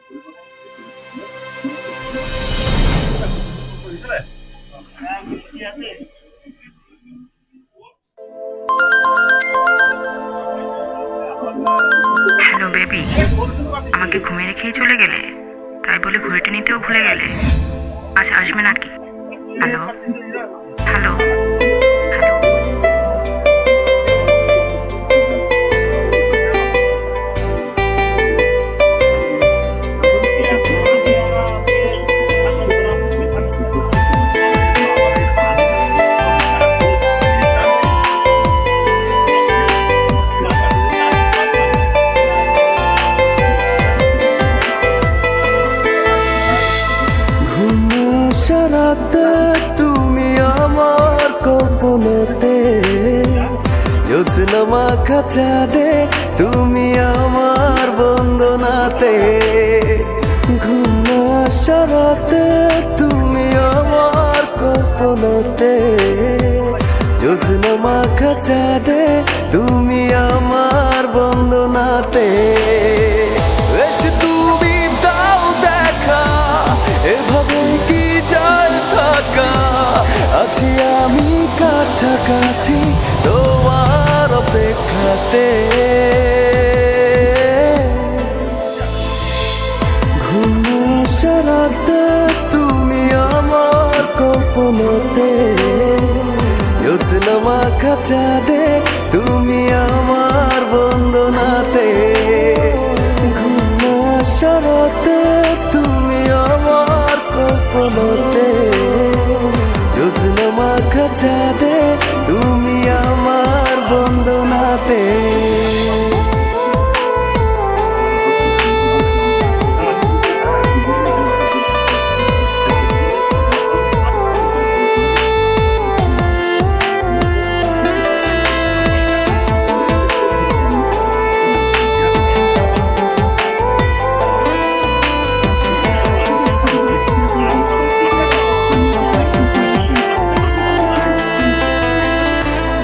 Hello baby, আমাকে ঘুমিয়ে রেখেই চলে গেলে? তাই বলে ঘুরেটে নিতেও ভুলে গেলে? আচ্ছা, আসবে নাকি? Hello hello hello. রাতে তুমি আমার কল্পনাতে, যোজনা মাখা চাঁদে তুমি আমার বন্দনাতে। ঘুম আসা রাতে তুমি আমার কল্পনাতে, যোজনা মাখা চাঁদে তুমি আমার বন্দনাতে। এসে তুমি দাও দেখা, এভাবে কি যায় থাকা? আছি আমি কাছাকাছি তোমার অপেক্ষাতে। ঘুম আসা রাতে তুমি আমার কল্পনাতে, যোজনা মাখা চাঁদে তুমি আমার বন্দনাতে। ঘুম আসা রাতে তুমি আমার কল্পনাতে, যোজনা মাখা চাঁদে তুমি আমার বন্দনাতে।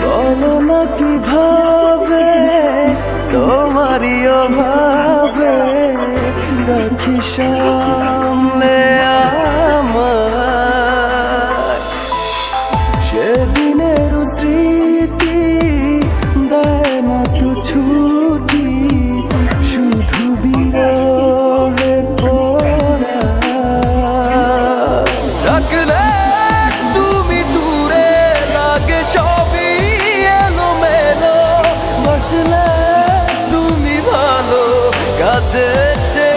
বলো না কিভাবে তোমারই অভাবে রাখি সামনে আমার সেদিনের স্মৃতি, দেয় না তো ছুটি, শুধু বিরহে পড়া। রাখলে তুমি দূরে লাগে সবই এলোমেলো, বসলে তুমি ভালো, কাছে সে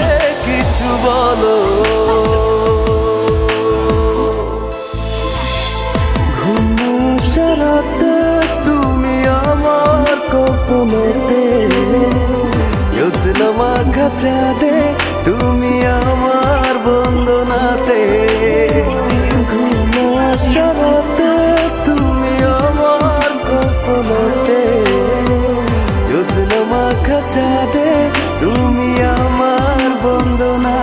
কিছু বলো। ঘুম আসা রাতে তুমি আমার কল্পনাতে, যোজনা মাখা চাঁদে তুমি আমার বন্দনাতে। ঘুম আসা রাতে তুমি আমার কল্পনাতে, যোজনা মাখা চাঁদে তুমি আমার বন্দনা।